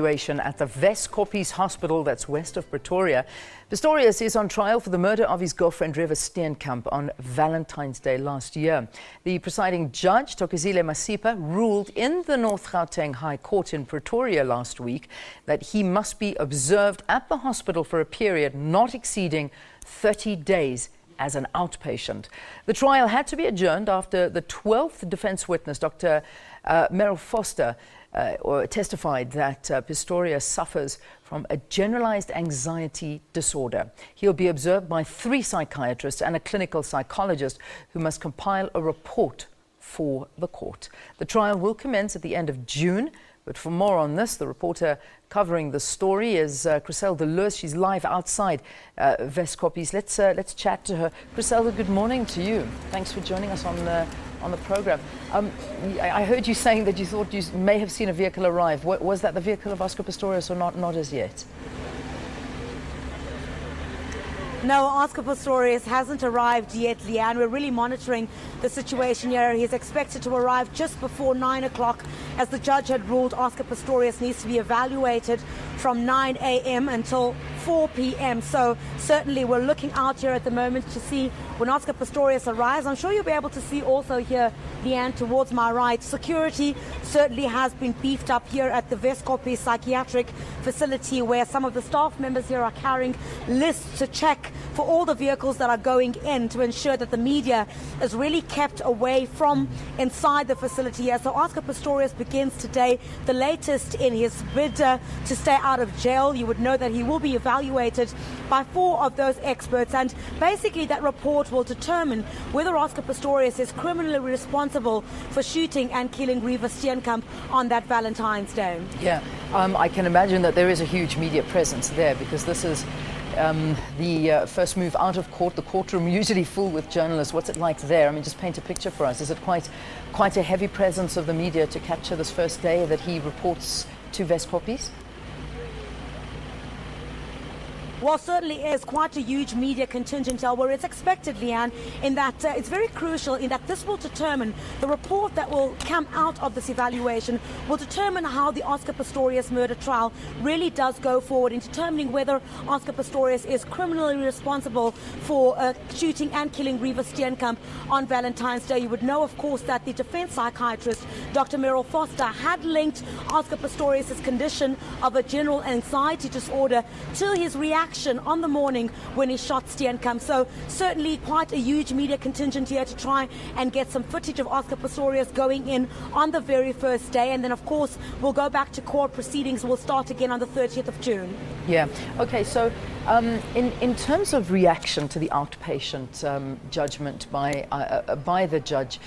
Situation at the Weskoppies hospital that's west of Pretoria. Pistorius is on trial for the murder of his girlfriend Reeva Steenkamp on Valentine's Day last year. The presiding judge, Chriselda Lewis, ruled in the North Gauteng High Court in Pretoria last week that he must be observed at the hospital for a period not exceeding 30 days as an outpatient. The trial had to be adjourned after the 12th defense witness, Dr. Meryl Foster, testified that Pistorius suffers from a generalized anxiety disorder. He'll be observed by 3 psychiatrists and a clinical psychologist who must compile a report for the court. The trial will commence at the end of June. But for more on this, the reporter covering the story is Chriselda Lewis. She's live outside Weskoppies. Let's chat to her. Chriselda, good morning to you. Thanks for joining us on the program. I heard you saying that you thought you may have seen a vehicle arrive. Was that the vehicle of Oscar Pistorius or not? Not as yet. No, Oscar Pistorius hasn't arrived yet, Leanne. We're really monitoring the situation here. He's expected to arrive just before 9 o'clock. As the judge had ruled, Oscar Pistorius needs to be evaluated from 9 a.m. until 4 p.m. So certainly we're looking out here at the moment to see when Oscar Pistorius arrives. I'm sure you'll be able to see also here, Leanne, towards my right. Security certainly has been beefed up here at the Weskoppies psychiatric facility, where some of the staff members here are carrying lists to check for all the vehicles that are going in to ensure that the media is really kept away from inside the facility. So Oscar Pistorius begins today the latest in his bid to stay out of jail. You would know that he will be evaluated by 4 of those experts, and basically that report will determine whether Oscar Pistorius is criminally responsible for shooting and killing Reeva Steenkamp on that Valentine's Day. Yeah, I can imagine that there is a huge media presence there, because this is the first move out of court, the courtroom usually full with journalists. What's it like there? I mean, just paint a picture for us. Is it quite a heavy presence of the media to capture this first day that he reports to Weskoppies? Well, certainly is quite a huge media contingent, where it's expected, Leanne, in that it's very crucial in that this will determine the report that will come out of this evaluation, will determine how the Oscar Pistorius murder trial really does go forward in determining whether Oscar Pistorius is criminally responsible for shooting and killing Reeva Steenkamp on Valentine's Day. You would know, of course, that the defense psychiatrist, Dr. Meryl Foster, had linked Oscar Pistorius' condition of a general anxiety disorder to his reaction on the morning when he shot Steenkamp. So certainly quite a huge media contingent here to try and get some footage of Oscar Pistorius going in on the very first day. And then, of course, we'll go back to court proceedings. We'll start again on the 30th of June. Yeah. Okay. So in terms of reaction to the outpatient judgment by the judge,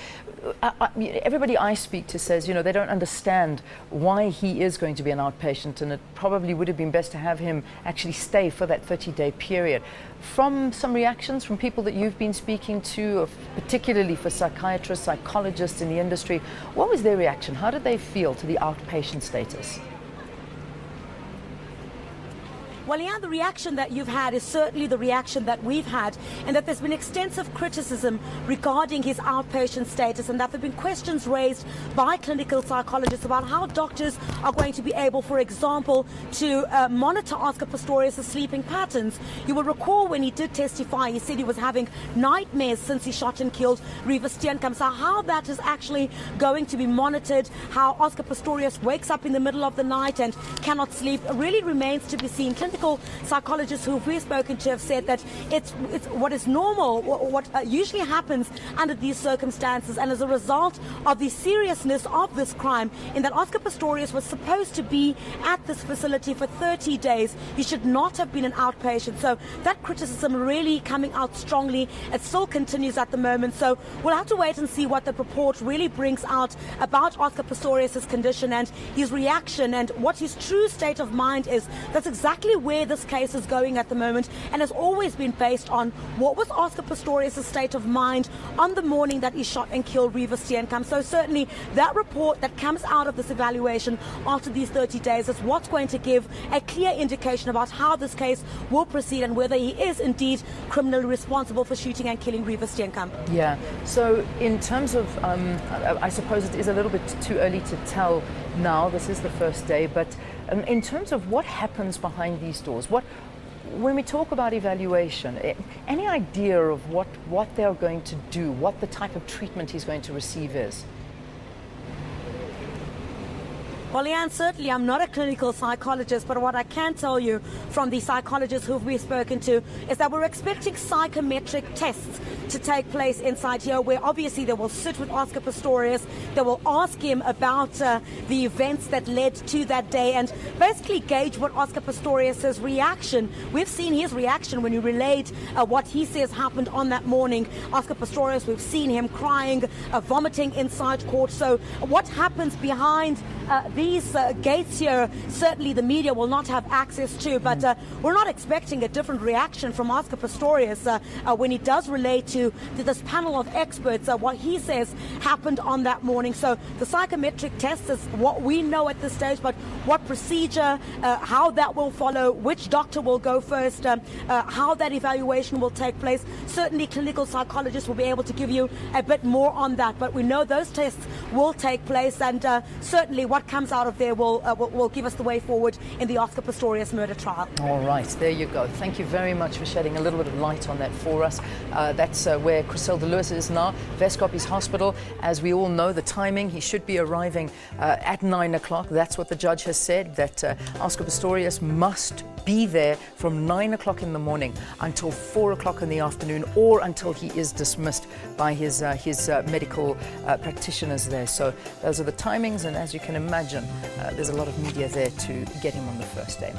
everybody I speak to says, they don't understand why he is going to be an outpatient, and it probably would have been best to have him actually stay for that 30-day period. From some reactions from people that you've been speaking to, particularly for psychiatrists, psychologists in the industry, what was their reaction? How did they feel to the outpatient status? Well, yeah, the reaction that you've had is certainly the reaction that we've had, and that there's been extensive criticism regarding his outpatient status, and that there have been questions raised by clinical psychologists about how doctors are going to be able, for example, to monitor Oscar Pistorius' sleeping patterns. You will recall when he did testify, he said he was having nightmares since he shot and killed Reeva Steenkamp. So how that is actually going to be monitored, how Oscar Pistorius wakes up in the middle of the night and cannot sleep, really remains to be seen. Clinical psychologists who we've spoken to have said that it's what is normal, what usually happens under these circumstances, and as a result of the seriousness of this crime, in that Oscar Pistorius was supposed to be at this facility for 30 days. He should not have been an outpatient. So that criticism really coming out strongly. It still continues at the moment. So we'll have to wait and see what the report really brings out about Oscar Pistorius' condition and his reaction and what his true state of mind is. That's exactly where this case is going at the moment, and has always been based on what was Oscar Pistorius' state of mind on the morning that he shot and killed Reeva Steenkamp. So certainly that report that comes out of this evaluation after these 30 days is what's going to give a clear indication about how this case will proceed and whether he is indeed criminally responsible for shooting and killing Reeva Steenkamp. Yeah. So in terms of, I suppose it is a little bit too early to tell now. This is the first day, but In terms of what happens behind these doors, when we talk about evaluation, any idea of what they're going to do, what the type of treatment he's going to receive is? Well, Leanne, certainly I'm not a clinical psychologist, but what I can tell you from the psychologists who we've spoken to is that we're expecting psychometric tests to take place inside here, where obviously they will sit with Oscar Pistorius, they will ask him about the events that led to that day and basically gauge what Oscar Pistorius' reaction. We've seen his reaction when he relayed what he says happened on that morning. Oscar Pistorius, we've seen him crying, vomiting inside court. So what happens behind these gates here, certainly the media will not have access to, but we're not expecting a different reaction from Oscar Pistorius when he does relate to this panel of experts, what he says happened on that morning. So the psychometric test is what we know at this stage, but what procedure, how that will follow, which doctor will go first, how that evaluation will take place, certainly clinical psychologists will be able to give you a bit more on that, but we know those tests will take place, and certainly what comes out of there will give us the way forward in the Oscar Pistorius murder trial. All right, there you go. Thank you very much for shedding a little bit of light on that for us. That's where Chriselda Lewis is now, Weskoppies Hospital. As we all know, the timing, he should be arriving at 9 o'clock. That's what the judge has said, that Oscar Pistorius must be there from 9 o'clock in the morning until 4 o'clock in the afternoon, or until he is dismissed by his medical practitioners there. So those are the timings, and as you can imagine, there's a lot of media there to get him on the first day.